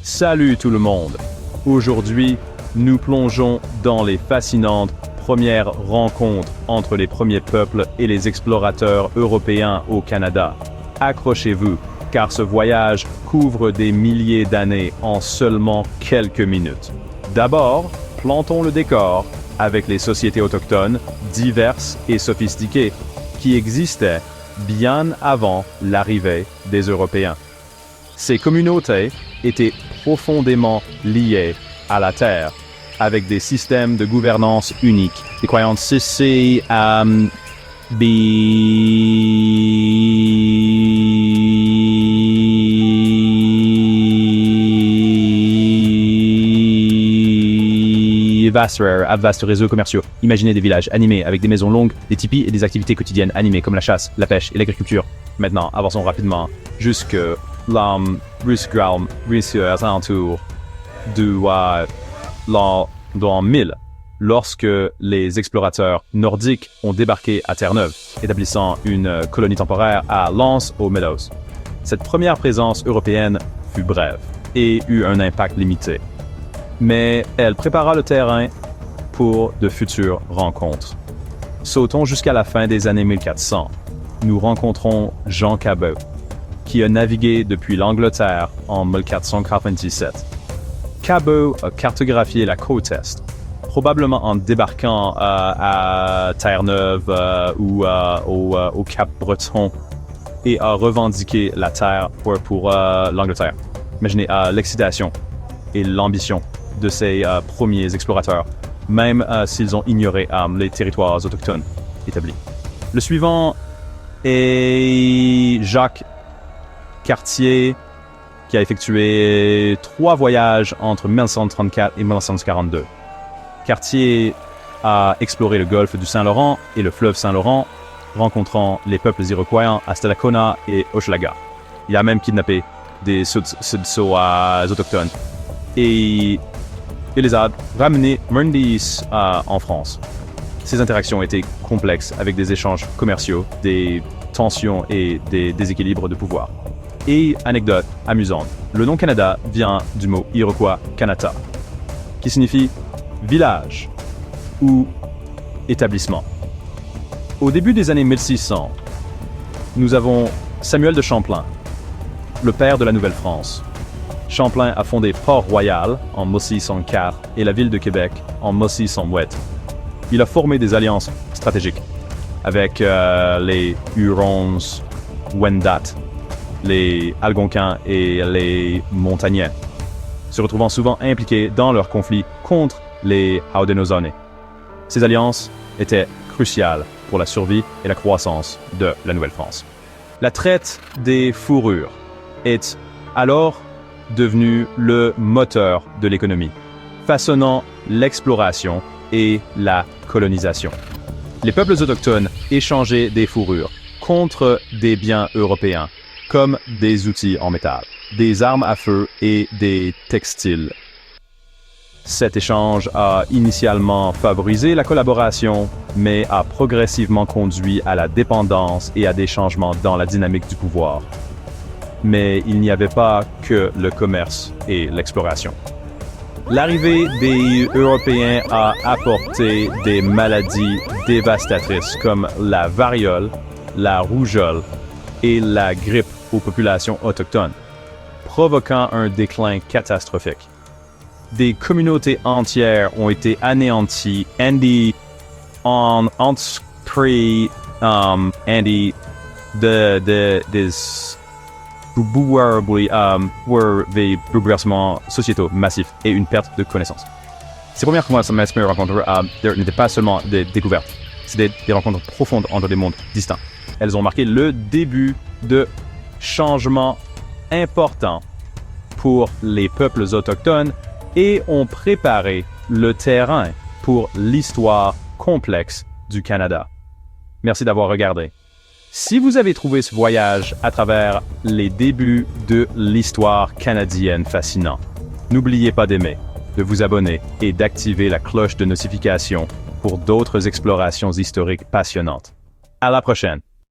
Salut tout le monde! Aujourd'hui, nous plongeons dans les fascinantes premières rencontres entre les premiers peuples et les explorateurs européens au Canada. Accrochez-vous, car ce voyage couvre des milliers d'années en seulement quelques minutes. D'abord, plantons le décor avec les sociétés autochtones diverses et sophistiquées qui existaient bien avant l'arrivée des Européens. Ces communautés étaient profondément liées à la terre, avec des systèmes de gouvernance uniques, des croyances vastes réseaux commerciaux. Imaginez des villages animés avec des maisons longues, des tipis et des activités quotidiennes animées comme la chasse, la pêche et l'agriculture. Maintenant, avançons rapidement jusque l'homme alentour de l'an 1000, lorsque les explorateurs nordiques ont débarqué à Terre-Neuve, établissant une colonie temporaire à Lens aux Meadows. Cette première présence européenne fut brève et eut un impact limité, mais elle prépara le terrain pour de futures rencontres. Sautons jusqu'à la fin des années 1400. Nous rencontrons Jean Cabot, qui a navigué depuis l'Angleterre en 1497. Cabot a cartographié la côte est, probablement en débarquant à Terre-Neuve ou au Cap-Breton, et a revendiqué la terre pour l'Angleterre. Imaginez l'excitation et l'ambition de ces premiers explorateurs, même s'ils ont ignoré les territoires autochtones établis. Le suivant est Jacques Cartier, qui a effectué 3 voyages entre 1934 et 1942. Cartier a exploré le golfe du Saint-Laurent et le fleuve Saint-Laurent, rencontrant les peuples iroquois à Stadacona et Hochelaga. Il a même kidnappé des Sudso autochtones et il les a ramenés en France. Ces interactions étaient complexes avec des échanges commerciaux, des tensions et des déséquilibres de pouvoir. Et anecdote amusante, le nom Canada vient du mot iroquois Kanata, qui signifie village ou établissement. Au début des années 1600, nous avons Samuel de Champlain, le père de la Nouvelle-France. Champlain a fondé Port-Royal en 1604 et la ville de Québec en 1608. Il a formé des alliances stratégiques avec les Hurons, Wendat, les Algonquins et les Montagnais, se retrouvant souvent impliqués dans leurs conflits contre les Haudenosaunee. Ces alliances étaient cruciales pour la survie et la croissance de la Nouvelle-France. La traite des fourrures est alors devenue le moteur de l'économie, façonnant l'exploration et la colonisation. Les peuples autochtones échangeaient des fourrures contre des biens européens, comme des outils en métal, des armes à feu et des textiles. Cet échange a initialement favorisé la collaboration, mais a progressivement conduit à la dépendance et à des changements dans la dynamique du pouvoir. Mais il n'y avait pas que le commerce et l'exploration. L'arrivée des Européens a apporté des maladies dévastatrices comme la variole, la rougeole et la grippe aux populations autochtones, provoquant un déclin catastrophique. Des communautés entières ont été anéanties des bouleversements sociétaux massifs et une perte de connaissances. Ces premières rencontres n'étaient pas seulement des découvertes, c'était des rencontres profondes entre des mondes distincts. Elles ont marqué le début de changements importants pour les peuples autochtones et ont préparé le terrain pour l'histoire complexe du Canada. Merci d'avoir regardé. Si vous avez trouvé ce voyage à travers les débuts de l'histoire canadienne fascinant, n'oubliez pas d'aimer, de vous abonner et d'activer la cloche de notification pour d'autres explorations historiques passionnantes. À la prochaine!